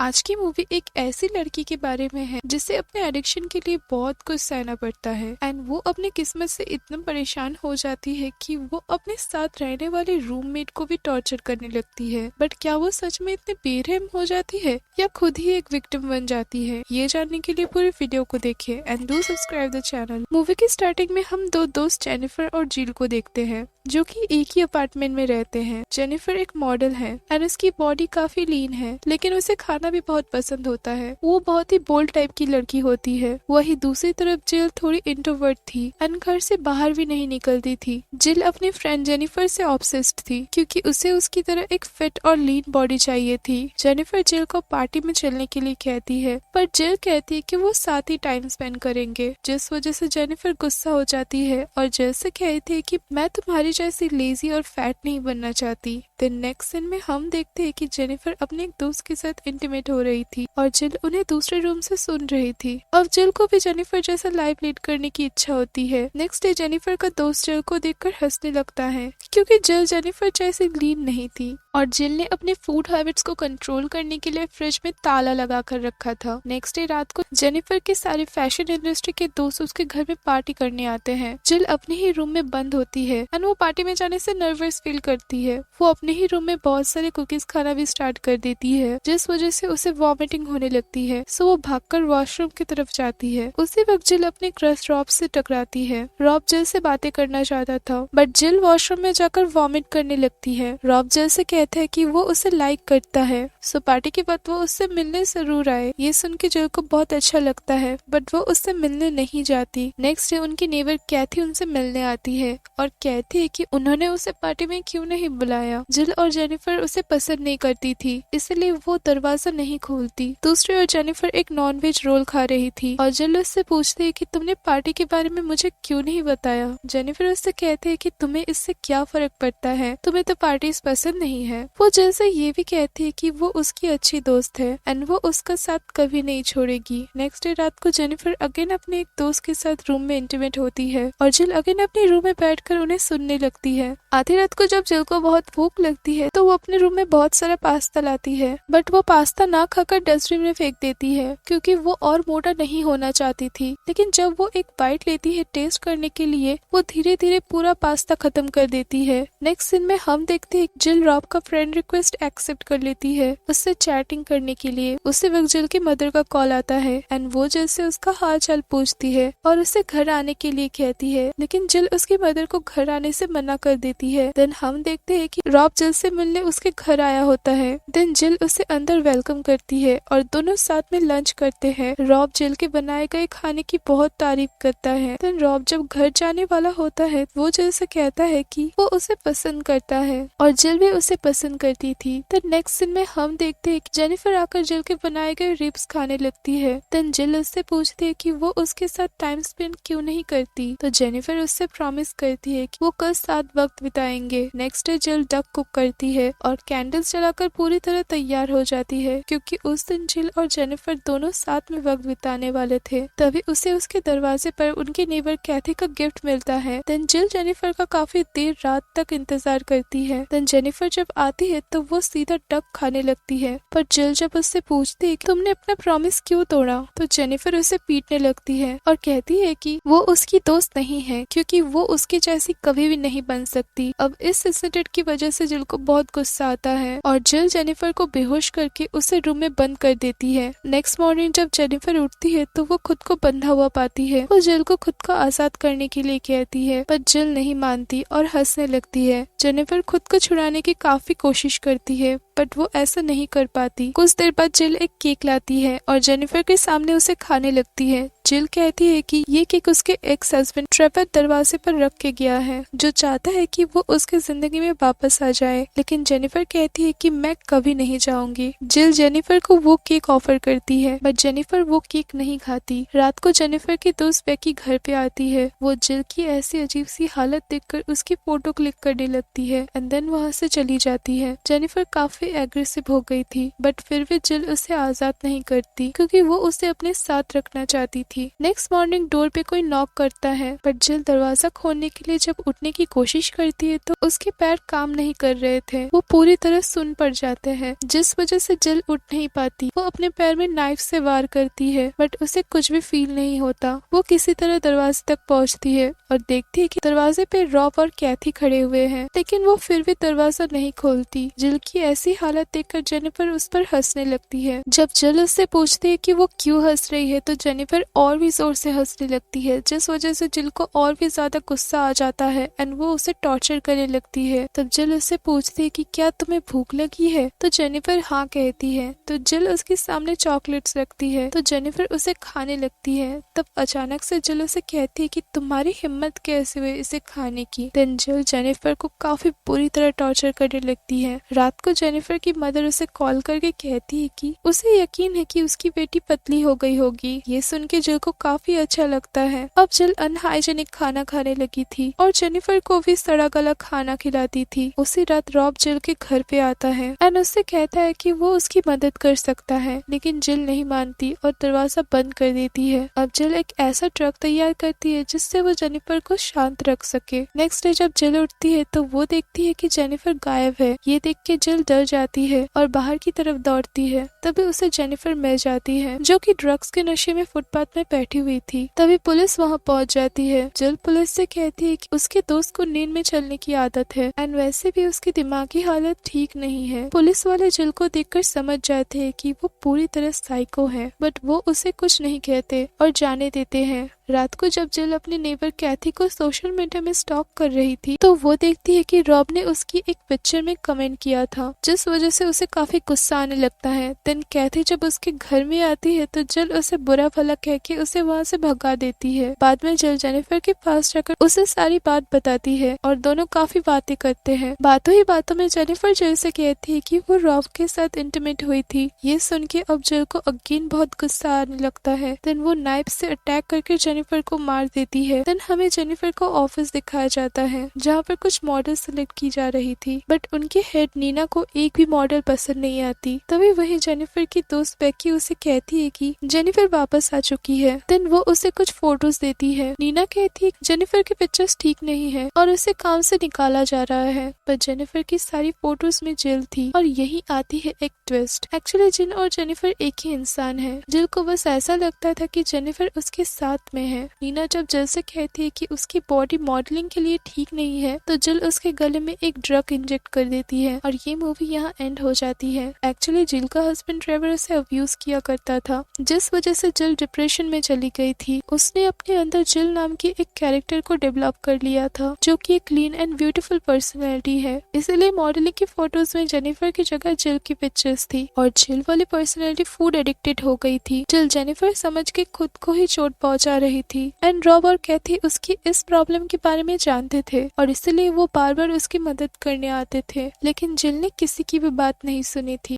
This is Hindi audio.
आज की मूवी एक ऐसी लड़की के बारे में है जिसे अपने एडिक्शन के लिए बहुत कुछ सहना पड़ता है एंड वो अपनी किस्मत से इतना परेशान हो जाती है कि वो अपने साथ रहने वाले रूममेट को भी टॉर्चर करने लगती है। बट क्या वो सच में इतने बेरहम हो जाती है या खुद ही एक विक्टिम बन जाती है? ये जानने के लिए पूरी वीडियो को देखिए and do subscribe the channel. Movie की स्टार्टिंग में हम दो दोस्त जेनिफर और जिल को देखते हैं जो कि एक ही अपार्टमेंट में रहते हैं। जेनिफर एक मॉडल है एंड उसकी बॉडी काफी लीन है, लेकिन उसे खाना भी बहुत पसंद होता है। वो बहुत ही बोल्ड टाइप की लड़की होती है। वही दूसरी तरफ जिल थोड़ी इंट्रोवर्ट थी एंड घर से बाहर भी नहीं निकलती थी। जिल अपनी फ्रेंड जेनिफर से ऑब्सेस्ड थी क्योंकि उसे उसकी तरह एक फिट और लीन बॉडी चाहिए थी। जेनिफर जिल को पार्टी में चलने के लिए कहती है, पर जिल कहती है कि वो साथ ही टाइम स्पेंड करेंगे, जिस वजह से जेनिफर गुस्सा हो जाती है और जिल से कहती है कि मैं तुम्हारी जैसी लेजी और फैट नहीं बनना चाहती। देन नेक्स्ट सीन में हम देखते हैं कि जेनिफर अपने एक दोस्त के साथ इंटीमेट हो रही थी और जिल उन्हें दूसरे रूम से सुन रही थी। अब जिल को भी जेनिफर जैसा लाइफ लीड करने की इच्छा होती है। नेक्स्ट डे जेनिफर का दोस्त जिल को देखकर हंसने लगता है क्योंकि जिल जेनिफर जैसी लीन नहीं थी और जिल ने अपने फूड हैबिट्स को कंट्रोल करने के लिए फ्रिज में ताला लगा कर रखा था। नेक्स्ट डे रात को जेनिफर के सारे फैशन इंडस्ट्री के दोस्त उसके घर में पार्टी करने आते हैं। जिल अपने ही रूम में बंद होती है एंड वो पार्टी में जाने से नर्वस फील करती है। वो अपने ही रूम में बहुत सारे कुकीज खाना भी स्टार्ट कर देती है, जिस वजह से उसे वॉमिटिंग होने लगती है। सो वो भागकर वॉशरूम की तरफ जाती है। उसी वक्त जिल अपने क्रश रॉब से टकराती है। रॉब जिल से बातें करना चाहता था बट जिल वॉशरूम में जाकर वॉमिट करने लगती है। रॉब जिल से कहता है कि वो उसे लाइक करता है, सो पार्टी के बाद वो उससे मिलने जरूर आए। ये सुन के जिल को बहुत अच्छा लगता है बट वो उससे मिलने नहीं जाती। नेक्स्ट डे उनकी नेबर कैथी उनसे मिलने आती है और कहती है कि उन्होंने उसे पार्टी में क्यों नहीं बुलाया। जिल और जेनिफर उसे पसंद नहीं करती थी, इसलिए वो दरवाजा नहीं खोलती। दूसरी ओर जेनिफर एक नॉनवेज रोल खा रही थी और जिल उससे पूछती है कि तुमने पार्टी के बारे में मुझे क्यों नहीं बताया। जेनिफर उससे कहती है कि तुम्हें इससे क्या फर्क पड़ता है, तुम्हें तो पार्टीज पसंद नहीं है। वो जिल से ये भी कहती है कि वो उसकी अच्छी दोस्त है एंड वो उसका साथ कभी नहीं छोड़ेगी। नेक्स्ट डे रात को जेनिफर अगेन अपने एक दोस्त के साथ रूम में इंटीमेट होती है और जिल अगेन अपने रूम में बैठकर उन्हें सुनने लगती है। आधी रात को जब जिल को बहुत भूख लगती है तो वो अपने रूम में बहुत सारा पास्ता लाती है बट वो पास्ता ना खाकर डस्टबिन में फेंक देती है क्योंकि वो और मोटा नहीं होना चाहती थी। लेकिन जब वो एक बाइट लेती है टेस्ट करने के लिए, वो धीरे धीरे पूरा पास्ता खत्म कर देती है। नेक्स्ट सीन में हम देखते हैं जिल रॉब का फ्रेंड रिक्वेस्ट एक्सेप्ट कर लेती है उससे चैटिंग करने के लिए। उसी वक्त जिल की मदर का कॉल आता है एंड वो जिल से उसका हाल चाल पूछती है और उसे घर आने के लिए कहती है, लेकिन जिल उसकी मदर को घर आने से मना कर देती है। देन हम देखते हैं कि रॉब जिल से मिलने उसके घर आया होता है। देन जिल उसे अंदर वेलकम करती है और दोनों साथ में लंच करते हैं। रॉब जिल के बनाए गए खाने की बहुत तारीफ करता है। देन रॉब जब घर जाने वाला होता है वो जिल से कहता है कि वो उसे पसंद करता है और जिल भी उसे पसंद करती थी। देन नेक्स्ट सीन में हम देखते हैं कि जेनिफर आकर जिल के बनाए गए रिब्स खाने लगती है। देन जिल उससे पूछती है कि वो उसके साथ टाइम स्पेंड क्यों नहीं करती, तो जेनिफर उससे प्रॉमिस करती है कि वो कल साथ वक्त बिताएंगे। नेक्स्ट डे जिल डक कुक करती है और कैंडल्स जलाकर पूरी तरह तैयार हो जाती है क्योंकि उस दिन जिल और जेनिफर दोनों साथ में वक्त बिताने वाले थे। तभी उसे उसके दरवाजे पर उनकी नेबर कैथी का गिफ्ट मिलता है। देन जिल जेनिफर का काफी देर रात तक इंतजार करती है। देन जेनिफर जब आती है तो वो सीधा डक खाने लगती है, पर जिल जब उससे पूछती है कि तुमने अपना प्रॉमिस क्यों तोड़ा, तो जेनिफर उसे पीटने लगती है और कहती है कि वो उसकी दोस्त नहीं है क्योंकि वो उसकी जैसी कभी भी नहीं बन सकती। अब इस इंसिडेंट की वजह से जिल को बहुत गुस्सा आता है और जिल जेनिफर को बेहोश करके उसे रूम में बंद कर देती है। नेक्स्ट मॉर्निंग जब जेनिफर उठती है तो वो खुद को बंधा हुआ पाती है। वो जिल को खुद को आजाद करने के लिए कहती है पर जिल नहीं मानती और हंसने लगती है। जेनिफर खुद को छुड़ाने की काफी कोशिश करती है बट वो ऐसा नहीं कर पाती। कुछ देर बाद जिल एक केक लाती है और जेनिफर के सामने उसे खाने लगती है। जिल कहती है कि ये केक उसके एक्स हस्बैंड ट्रेवर दरवाजे पर रख के गया है, जो चाहता है कि वो उसके जिंदगी में वापस आ जाए। लेकिन जेनिफर कहती है कि मैं कभी नहीं जाऊंगी। जिल जेनिफर को वो केक ऑफर करती है बट जेनिफर वो केक नहीं खाती। रात को जेनिफर की दोस्त बेकी घर पे आती है। वो जिल की ऐसी अजीब सी हालत देखकर उसकी फोटो क्लिक करने लगती है एंड देन वहाँ से चली जाती है। जेनिफर काफी एग्रेसिव हो गई थी बट फिर भी जिल उसे आजाद नहीं करती क्योंकि वो उसे अपने साथ रखना चाहती थी। थी। नेक्स्ट मॉर्निंग डोर पे कोई नॉक करता है, बट जिल दरवाजा खोलने के लिए जब उठने की कोशिश करती है तो उसके पैर काम नहीं कर रहे थे। वो पूरी तरह सुन पड़ जाते हैं, जिस वजह से जिल उठ नहीं पाती। वो अपने पैर में नाइफ से वार करती है, बट उसे कुछ भी फील नहीं होता। वो किसी तरह दरवाजे तक पहुंचती है और देखती है कि दरवाजे पे रॉब और कैथी खड़े हुए हैं, लेकिन वो फिर भी दरवाजा नहीं खोलती। जिल की ऐसी हालत देखकर जेनिफर उस पर हंसने लगती है। जब जिल उससे पूछती है कि वो क्यों हंस रही है तो जेनिफर और भी जोर से हंसने लगती है, जिस वजह से जिल को और भी ज्यादा गुस्सा आ जाता है एंड वो उसे टॉर्चर करने लगती है। तब जिल उससे पूछती है कि क्या तुम्हें भूख लगी है, तो जेनिफर हाँ कहती है। तो जिल उसके सामने चॉकलेट्स रखती है तो जेनिफर उसे खाने लगती है। तब अचानक से जिल उसे कहती है कि तुम्हारी हिम्मत कैसे हुई इसे खाने की। देन जिल जेनिफर को काफी बुरी तरह टॉर्चर करने लगती है। रात को जेनिफर की मदर उसे कॉल करके कहती है कि उसे यकीन है कि उसकी बेटी पतली हो गई होगी। ये सुन के जिल को काफी अच्छा लगता है। अब जिल अनहाइजेनिक खाना खाने लगी थी और जेनिफर को भी सड़ा गला खाना खिलाती थी। उसी रात रॉब जिल के घर पे आता है एंड उससे कहता है कि वो उसकी मदद कर सकता है, लेकिन जिल नहीं मानती और दरवाजा बंद कर देती है। अब जिल एक ऐसा ट्रक तैयार करती है जिससे वो जेनिफर को शांत रख सके। नेक्स्ट डे जब जिल उठती है तो वो देखती है कि जेनिफर गायब है। ये देख के जिल डर जाती है और बाहर की तरफ दौड़ती है। तभी उसे जेनिफर मिल जाती है, जो कि ड्रग्स के नशे में फुटपाथ में बैठी हुई थी। तभी पुलिस वहाँ पहुँच जाती है। जिल पुलिस से कहती है कि उसके दोस्त को नींद में चलने की आदत है एंड वैसे भी उसकी दिमागी हालत ठीक नहीं है। पुलिस वाले जिल को देखकर समझ जाते हैं कि वो पूरी तरह साइको है, बट वो उसे कुछ नहीं कहते और जाने देते हैं। रात को जब जिल अपने नेबर कैथी को सोशल मीडिया में स्टॉक कर रही थी तो वो देखती है कि रॉब ने उसकी एक पिक्चर में कमेंट किया था, जिस वजह से उसे काफी गुस्सा आने लगता है। देन कैथी जब उसके घर में आती है तो जिल उसे बुरा भला कह के उसे वहाँ से भगा देती है। बाद में जिल जेनिफर के पास जाकर उसे सारी बात बताती है और दोनों काफी बातें करते हैं। बातों ही बातों में जेनिफर जिल से कहती है कि वो रॉब के साथ इंटीमेट हुई थी। ये सुन के अब जिल को अगेन बहुत गुस्सा आने लगता है। देन वो नाइफ से अटैक करके जेनिफर को मार देती है। देन हमें जेनिफर को ऑफिस दिखाया जाता है जहाँ पर कुछ मॉडल सिलेक्ट की जा रही थी, बट उनके हेड नीना को एक भी मॉडल पसंद नहीं आती। तभी वही जेनिफर की दोस्त बेकी उसे कहती है कि जेनिफर वापस आ चुकी है। देन वो उसे कुछ फोटोज देती है। नीना कहती है जेनिफर की पिक्चर्स ठीक नहीं है और उसे काम से निकाला जा रहा है, पर जेनिफर की सारी फोटोज में जिल थी। और यही आती है एक ट्विस्ट। एक्चुअली जिल और जेनिफर एक ही इंसान है। जिल को बस ऐसा लगता था कि जेनिफर उसके साथ में है। नीना जब जिल से कहती है कि उसकी बॉडी मॉडलिंग के लिए ठीक नहीं है तो जिल उसके गले में एक ड्रग इंजेक्ट कर देती है और ये मूवी यहाँ एंड हो जाती है। एक्चुअली जिल का हस्बैंड ट्रेवर उसे अब्यूज किया करता था, जिस वजह से जिल डिप्रेशन में चली गई थी। उसने अपने अंदर जिल नाम की एक कैरेक्टर को डेवलप कर लिया था, जो कि एक क्लीन एंड ब्यूटीफुल पर्सनैलिटी है। इसलिए मॉडलिंग की फोटोज में जेनिफर की जगह जिल की पिक्चर्स थी और जिल वाली पर्सनैलिटी फूड एडिक्टेड हो गई थी। जिल जेनिफर समझ के खुद को ही चोट पहुंचा रही थी एंड रॉब और कैथी उसकी इस प्रॉब्लम के बारे में जानते थे और इसलिए वो बार बार उसकी मदद करने आते थे, लेकिन जिल ने किसी की भी बात नहीं सुनी थी।